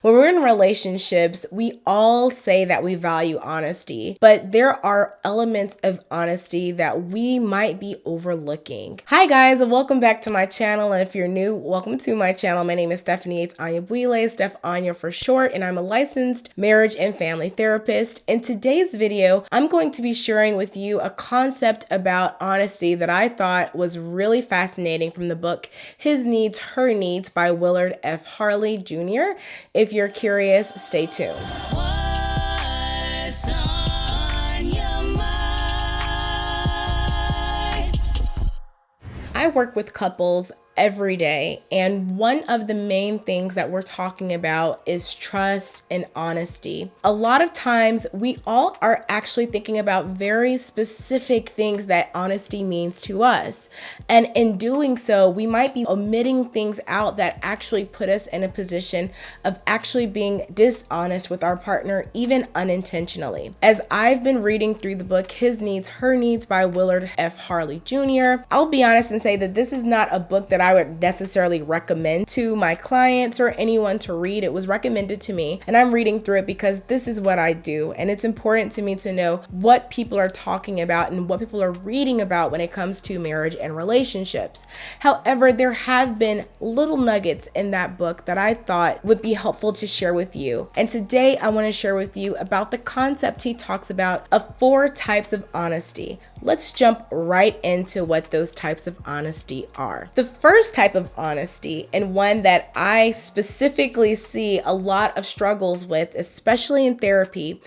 When we're in relationships, we all say that we value honesty, but there are elements of honesty that we might be overlooking. Hi guys, and welcome back to my channel. And if you're new, welcome to my channel. My name is Stephanie. It's Anya Steph Anya for short, and I'm a licensed marriage and family therapist. In today's video, I'm going to be sharing with you a concept about honesty that I thought was really fascinating from the book His Needs, Her Needs by Willard F. Harley Jr. If you're curious, stay tuned. What's on your mind? I work with couples every day, and one of the main things that we're talking about is trust and honesty. A lot of times we all are actually thinking about very specific things that honesty means to us, and in doing so we might be omitting things out that actually put us in a position of actually being dishonest with our partner, even unintentionally. As I've been reading through the book His Needs, Her Needs by Willard F. Harley Jr., I'll be honest and say that this is not a book that I would necessarily recommend to my clients or anyone to read. It was recommended to me, and I'm reading through it because this is what I do, and it's important to me to know what people are talking about and what people are reading about when it comes to marriage and relationships. However, there have been little nuggets in that book that I thought would be helpful to share with you. And today I want to share with you about the concept he talks about of 4 types of honesty. Let's jump right into what those types of honesty are. The first type of honesty, and one that I specifically see a lot of struggles with, especially in therapy,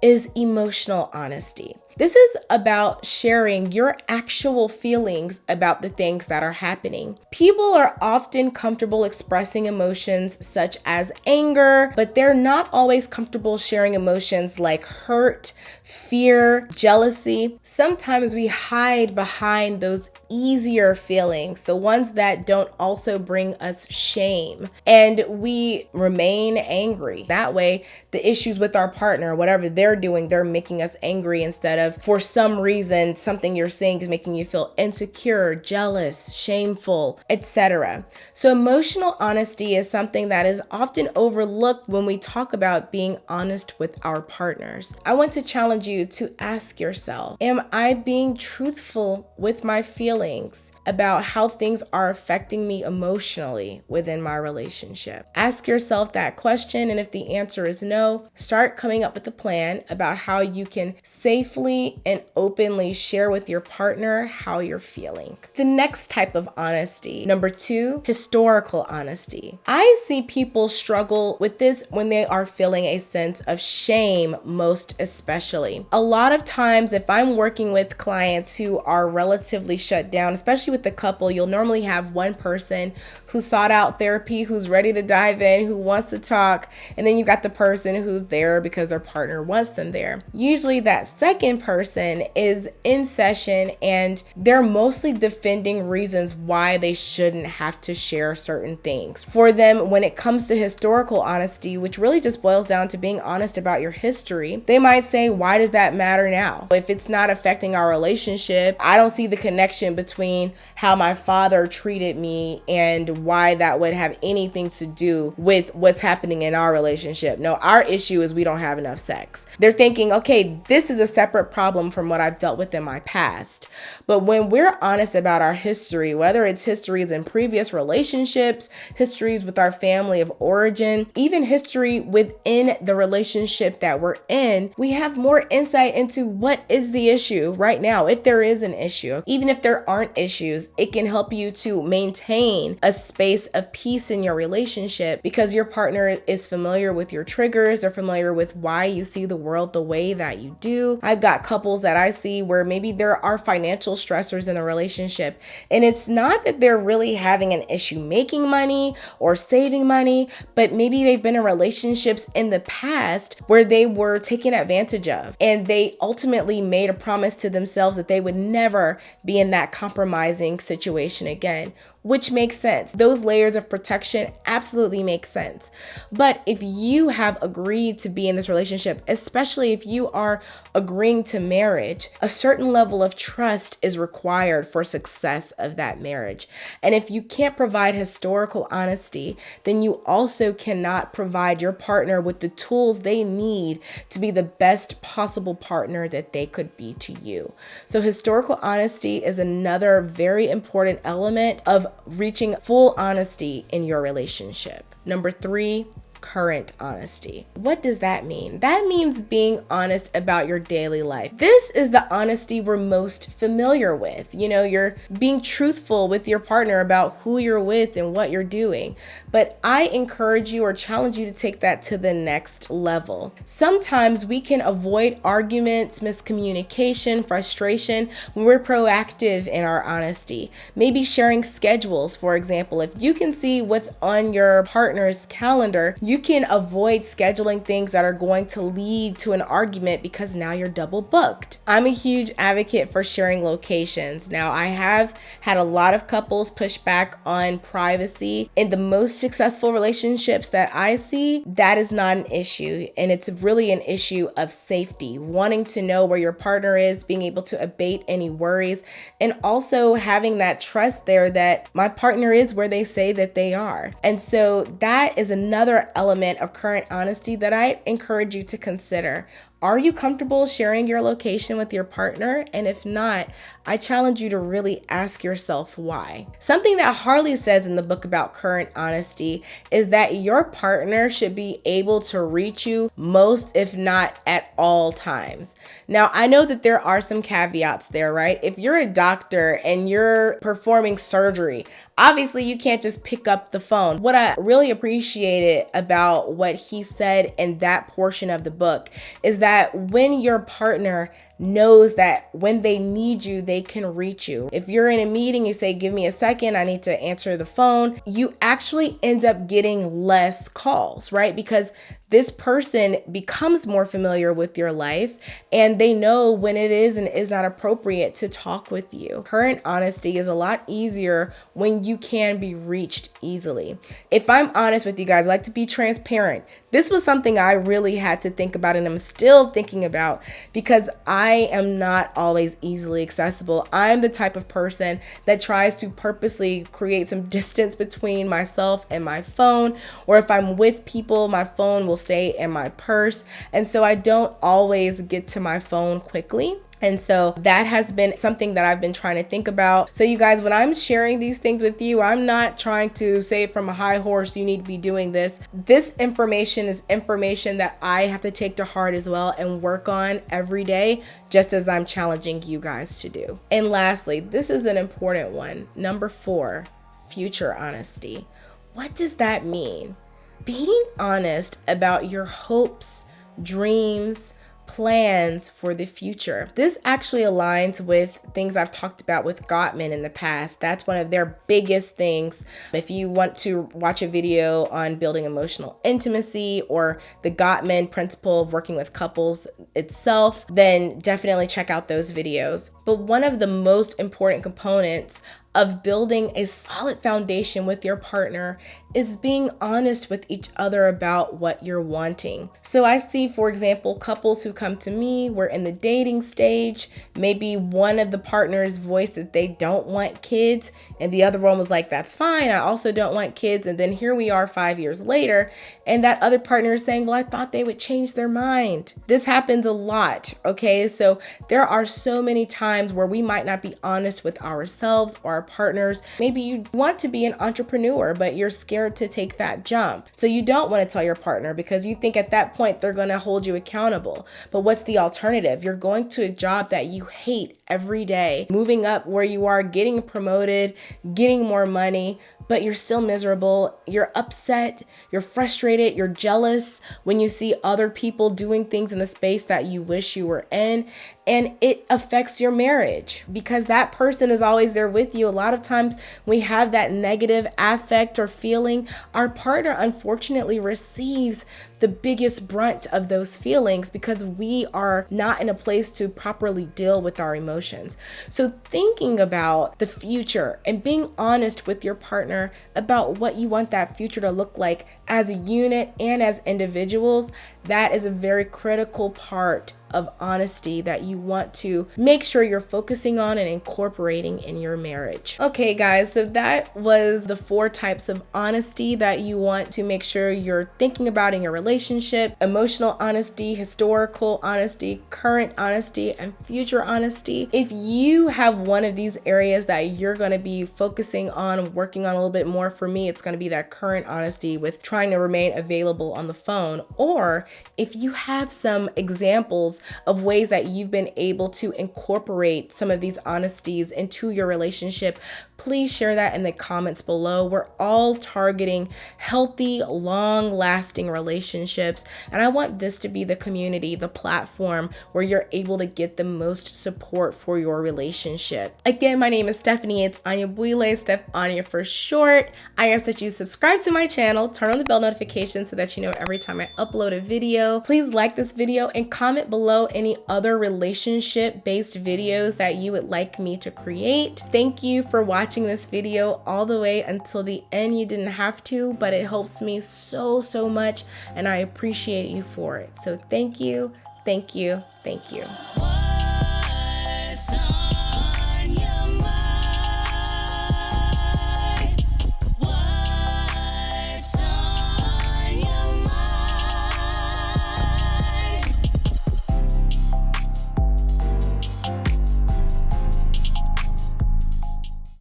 is emotional honesty. This is about sharing your actual feelings about the things that are happening. People are often comfortable expressing emotions such as anger, but they're not always comfortable sharing emotions like hurt, fear, jealousy. Sometimes we hide behind those easier feelings, the ones that don't also bring us shame, and we remain angry. That way, the issues with our partner, whatever they're doing, they're making us angry instead of, for some reason, something you're saying is making you feel insecure, jealous, shameful, etc. So emotional honesty is something that is often overlooked when we talk about being honest with our partners. I want to challenge you to ask yourself, am I being truthful with my feelings about how things are affecting me emotionally within my relationship? Ask yourself that question, and if the answer is no, start coming up with a plan about how you can safely and openly share with your partner how you're feeling. The next type of honesty, number 2, historical honesty. I see people struggle with this when they are feeling a sense of shame, most especially. A lot of times, if I'm working with clients who are relatively shut down, especially with the couple, you'll normally have one person who sought out therapy, who's ready to dive in, who wants to talk, and then you got the person who's there because their partner wants them there. Usually that second person is in session and they're mostly defending reasons why they shouldn't have to share certain things. For them, when it comes to historical honesty, which really just boils down to being honest about your history, they might say, why does that matter now? If it's not affecting our relationship, I don't see the connection between how my father treated me and why that would have anything to do with what's happening in our relationship. No, our issue is we don't have enough sex. They're thinking, okay, this is a separate problem from what I've dealt with in my past. But when we're honest about our history, whether it's histories in previous relationships, histories with our family of origin, even history within the relationship that we're in, we have more insight into what is the issue right now, if there is an issue. Even if there aren't issues, it can help you to maintain a space of peace in your relationship because your partner is familiar with your triggers, they're familiar with why you see the world the way that you do. I've got couples that I see where maybe there are financial stressors in a relationship, and it's not that they're really having an issue making money or saving money, but maybe they've been in relationships in the past where they were taken advantage of, and they ultimately made a promise to themselves that they would never be in that compromising situation again. which makes sense. Those layers of protection absolutely make sense. But if you have agreed to be in this relationship, especially if you are agreeing to marriage, a certain level of trust is required for success of that marriage. And if you can't provide historical honesty, then you also cannot provide your partner with the tools they need to be the best possible partner that they could be to you. So historical honesty is another very important element of reaching full honesty in your relationship. Number 3, current honesty. What does that mean? That means being honest about your daily life. This is the honesty we're most familiar with. You're being truthful with your partner about who you're with and what you're doing. But I encourage you or challenge you to take that to the next level. Sometimes we can avoid arguments, miscommunication, frustration when we're proactive in our honesty. Maybe sharing schedules, for example. If you can see what's on your partner's calendar, you can avoid scheduling things that are going to lead to an argument because now you're double booked. I'm a huge advocate for sharing locations. Now, I have had a lot of couples push back on privacy. In the most successful relationships that I see, that is not an issue. And it's really an issue of safety, wanting to know where your partner is, being able to abate any worries, and also having that trust there that my partner is where they say that they are. And so that is another element of current honesty that I encourage you to consider. Are you comfortable sharing your location with your partner? And if not, I challenge you to really ask yourself why. Something that Harley says in the book about current honesty is that your partner should be able to reach you most, if not at all times. Now, I know that there are some caveats there, right? If you're a doctor and you're performing surgery, obviously you can't just pick up the phone. What I really appreciated about what he said in that portion of the book is that when your partner knows that when they need you, they can reach you. If you're in a meeting, you say, give me a second, I need to answer the phone. You actually end up getting less calls, right? Because this person becomes more familiar with your life and they know when it is and is not appropriate to talk with you. Current honesty is a lot easier when you can be reached easily. If I'm honest with you guys, I like to be transparent. This was something I really had to think about and I'm still thinking about because I am not always easily accessible. I'm the type of person that tries to purposely create some distance between myself and my phone, or if I'm with people, my phone will stay in my purse. And so I don't always get to my phone quickly. And so that has been something that I've been trying to think about. So you guys, when I'm sharing these things with you, I'm not trying to say from a high horse, you need to be doing this. This information is information that I have to take to heart as well and work on every day, just as I'm challenging you guys to do. And lastly, this is an important one. Number 4, future honesty. What does that mean? Being honest about your hopes, dreams, plans for the future. This actually aligns with things I've talked about with Gottman in the past. That's one of their biggest things. If you want to watch a video on building emotional intimacy or the Gottman principle of working with couples itself, then definitely check out those videos. But one of the most important components of building a solid foundation with your partner is being honest with each other about what you're wanting. So I see, for example, couples who come to me, we're in the dating stage, maybe one of the partners voiced that they don't want kids and the other one was like, that's fine, I also don't want kids. And then here we are 5 years later and that other partner is saying, well, I thought they would change their mind. This happens a lot, okay? So there are so many times where we might not be honest with ourselves or our partners. Maybe you want to be an entrepreneur, but you're scared to take that jump. So you don't want to tell your partner because you think at that point they're going to hold you accountable. But what's the alternative? You're going to a job that you hate every day, moving up where you are, getting promoted, getting more money, but you're still miserable. You're upset, you're frustrated, you're jealous when you see other people doing things in the space that you wish you were in. And it affects your marriage because that person is always there with you. A lot of times we have that negative affect or feeling. Our partner unfortunately receives the biggest brunt of those feelings because we are not in a place to properly deal with our emotions. So thinking about the future and being honest with your partner about what you want that future to look like as a unit and as individuals, that is a very critical part of honesty that you want to make sure you're focusing on and incorporating in your marriage. Okay, guys, so that was the 4 types of honesty that you want to make sure you're thinking about in your relationship: emotional honesty, historical honesty, current honesty, and future honesty. If you have one of these areas that you're going to be focusing on, working on a little bit more, for me, it's going to be that current honesty with trying to remain available on the phone. Or if you have some examples of ways that you've been able to incorporate some of these honesties into your relationship, please share that in the comments below. We're all targeting healthy, long-lasting relationships, and I want this to be the community, the platform where you're able to get the most support for your relationship. Again, my name is Stephanie. It's Anya, Steph Anya for short. I ask that you subscribe to my channel, turn on the bell notification so that you know every time I upload a video. Please like this video and comment below any other relationship-based videos that you would like me to create. Thank you for watching this video all the way until the end. You didn't have to, but it helps me so much, and I appreciate you for it. So thank you, thank you, thank you.